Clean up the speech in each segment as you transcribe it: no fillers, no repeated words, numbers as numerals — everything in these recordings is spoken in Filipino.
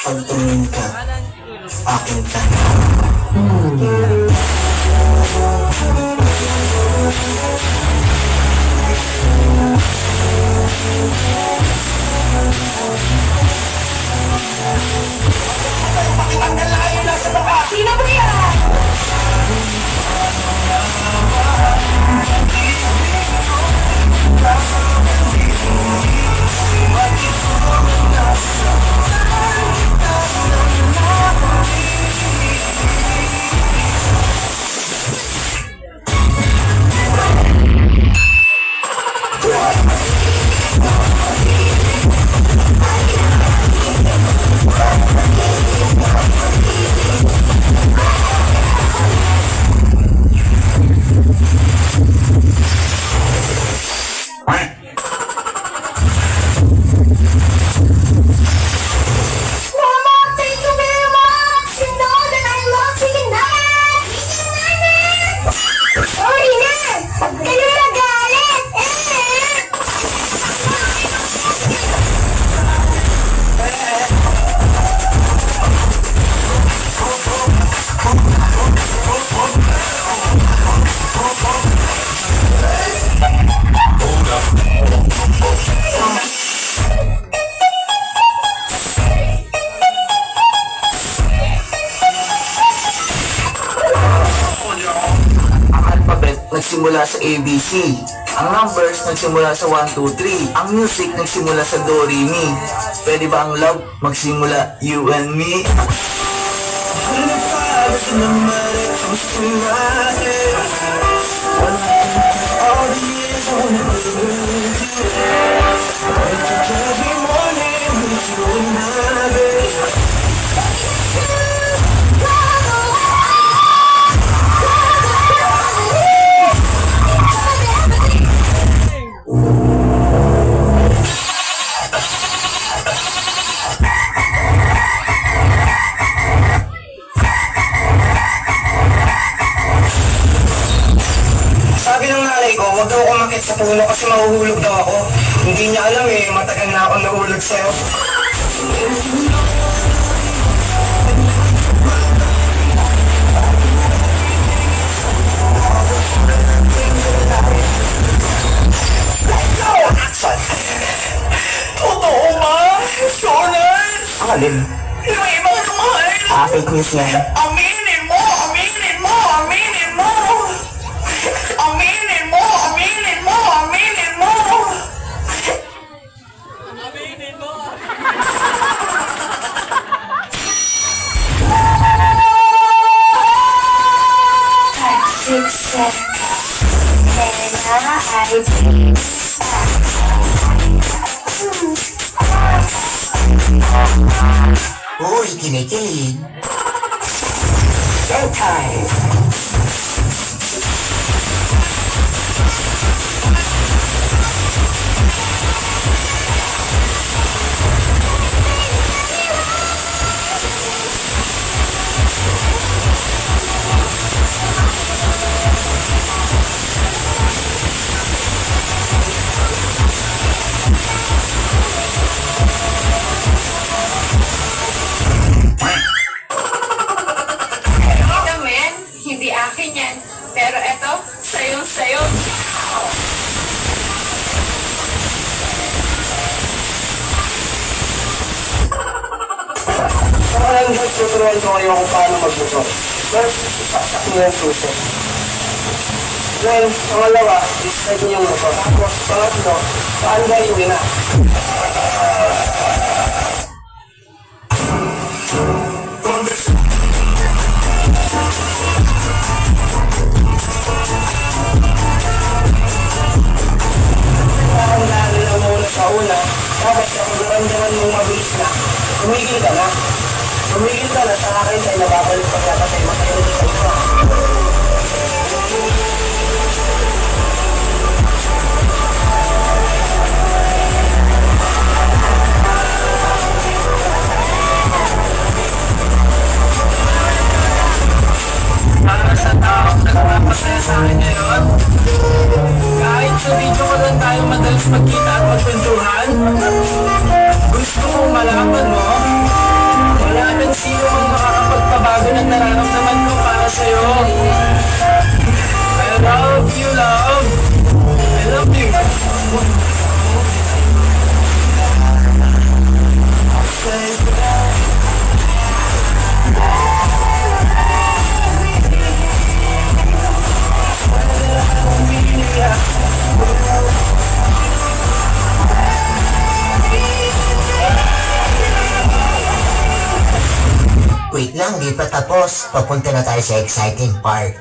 Pagtingin ka, akin ka. Sino ba yan? Nagsimula sa ABC. Ang numbers nagsimula sa 1, 2, 3. Ang music nagsimula sa Do, Re, Mi. Pwede ba ang love magsimula you and me? Sabi ng nanay ko, huwag daw umakit sa puno kasi mahuhulog daw ako. Hindi niya alam eh, matagal na akong nahulog sa'yo. Totoo ba? Jonas? Ang alin? Yung ibang kamahal? Fake news yan. Aminin mo! Aminin mo! Aminin mo! Aminin mo! Aminin mo! Aminin mo! Aminin mo! 5, 6, 7. Nena, Uy, kinikilig. Showtime! hindi akin yan. Pero eto, sayo-sayo. Parang tuturuan ko kayo kung paano magluto. First, ipaksak mo yung suso. Then, pangalawa, i-spread niyo yung luto. Tapos, pangatlo, paandarin niyo na. Paandarin na muna sa una. Tapos, kapag naramdaman mong mabilis na, tumigil ka na. Tumigil ka na sa akin ay nababalik pagkakasay makayo sa isa. magkita at magkwentuhan? Gusto mong malaman mo? Wala nang sino mang makakapagpabago ng nararamdaman ko para sa'yo. I love you, love. I love you. Wait lang, di pa tapos. Papunta na tayo sa exciting part.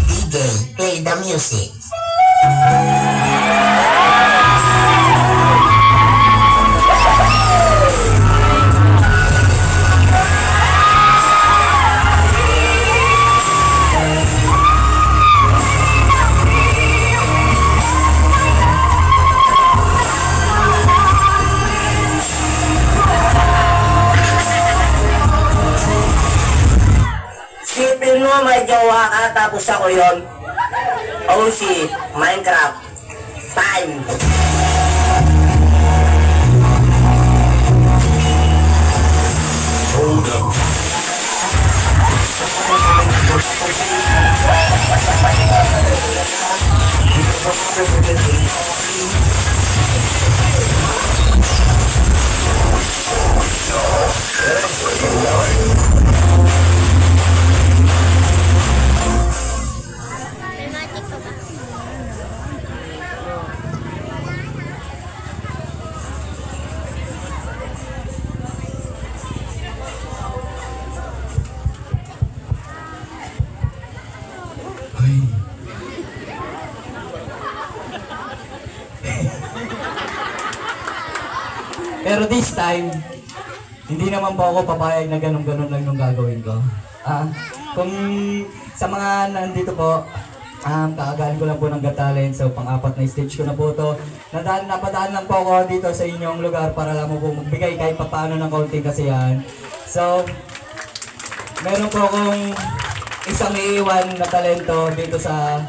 DJ, play the music. Sipin mo may jowa ka tapos ako yon. Oh shit, Minecraft. Time. Hold up. Pero this time, hindi naman po ako papayag na ganun-ganun lang yung gagawin ko. Kung sa mga nandito po, kaagaan ko lang po ng Got Talent. So, pang-apat na stage ko na po to. Napadaan lang po ako dito sa inyong lugar para lang po magbigay kahit papaano ng kaunting kasiyahan. So, meron po akong isang iiwan na talento dito sa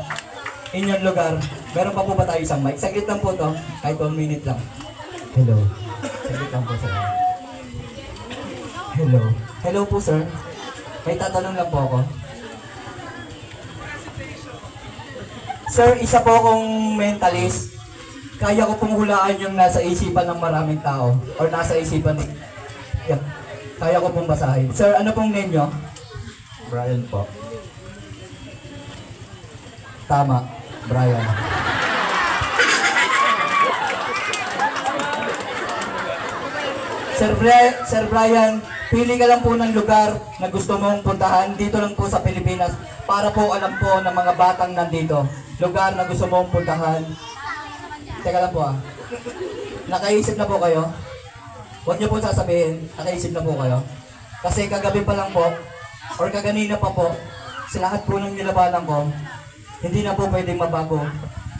inyong lugar. Meron pa po ba tayo isang mic? Saglit lang po to, kahit 1 minute lang. Hello. Saglit lang po sir. Hello. Hello po sir. May tatanong lang po ako. Sir, isa po akong mentalist. Kaya ko pong hulaan yung nasa isipan ng maraming tao. Or nasa isipan ng... Yeah. Kaya ko pong basahin. Sir, ano pong name nyo? Brian po. Tama. Brian. Sir Brian, pili ka lang po ng lugar na gusto mong puntahan dito lang po sa Pilipinas para po alam po ng mga batang nandito. Lugar na gusto mong puntahan. Teka lang po Nakaisip na po kayo? Huwag niyo po sasabihin, nakaisip na po kayo. Kasi kagabi pa lang po, or kaganina pa po, sa lahat po ng nilabanan ko, hindi na po pwedeng mabago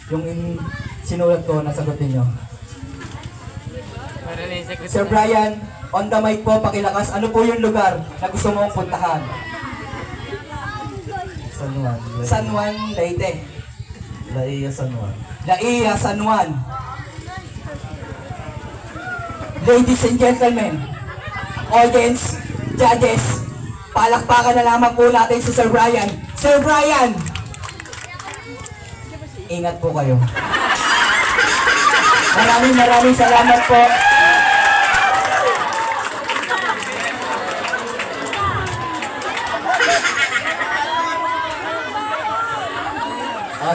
yung sinulat ko na sagutin niyo. Sir Brian, on the mic po, pakilakas. Ano po yung lugar na gusto mong puntahan? San Juan. San Juan, Leyte. Laia San Juan. Laia, San Juan. Ladies and gentlemen, audience, judges, palakpakan na lamang po natin si Sir Brian. Sir Brian! Ingat po kayo. Maraming salamat po.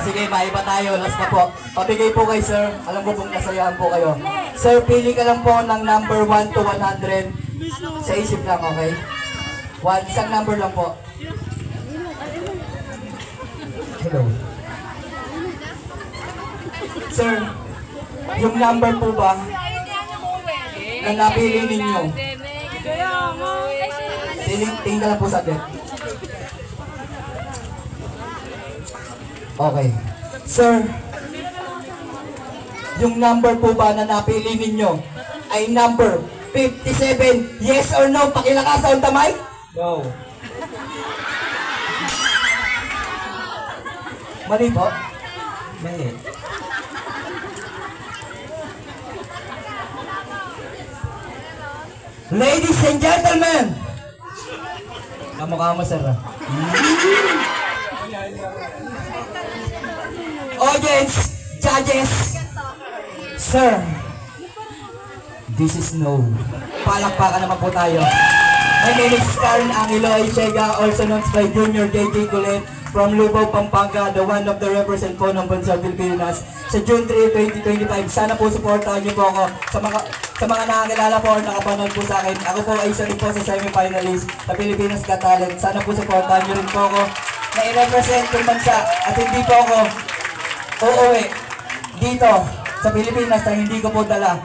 Sige, maiba tayo. Last na po. Pabigay po kay sir. Alam ko pong nasayahan po kayo. Sir, pili ka lang po ng number 1 to 100. Sa isip lang, okay? Isang number lang po. Hello. Sir, yung number po ba na napili ninyo? Tingnan lang po saglit. Okay. Sir, yung number po ba na napili ninyo ay number 57. Yes or no? Pakilakas on the mic. No. Mali po. Mali. Ladies and gentlemen! Kamukha mo, sir. Audience, judges, sir, this is no. Palakpakan naman po tayo. My name is Karen Angelo Aichega, also known by Junior JJ Kulit, from Lubao, Pampanga, the one of the represent po ng Bansang Pilipinas. Sa June 3, 2025, sana po supportahan niyo po ako sa mga nakakilala po o nakapanood po sa akin. Ako po ay isa rin po sa semi-finalist na Pilipinas Got Talent. Sana po supportahan niyo rin po ako na i-represent yung bansa at hindi po ako uuwi dito sa Pilipinas na hindi ko po dala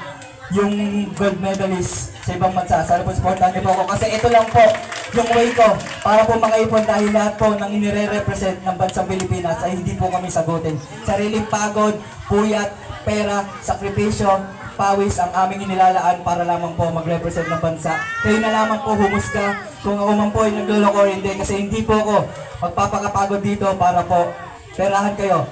yung gold medalist sa ibang bansa. Sana po supportahan niyo po ako kasi ito lang po yung way ko para po makaipon dahil lahat po ng inire-represent ng bansang Pilipinas ay hindi po kami sagutin. Sariling pagod, puyat, pera, sakripisyo, pawis ang aming inilalaan para lamang po mag-represent ng bansa. Kayo na lamang po humusga kung ako man po ay nagluloko o hindi kasi hindi po ako magpapakapagod dito para po perahan kayo.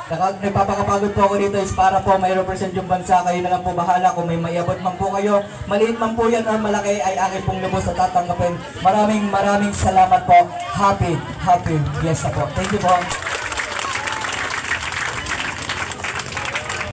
Nagpapakapagod po ako dito is para po may represent yung bansa. Kayo na lang po bahala kung may maiabot man po kayo. Maliit man po yan or malaki ay akin pong lubos na tatanggapin. Maraming salamat po. Happy yes na po. Thank you po.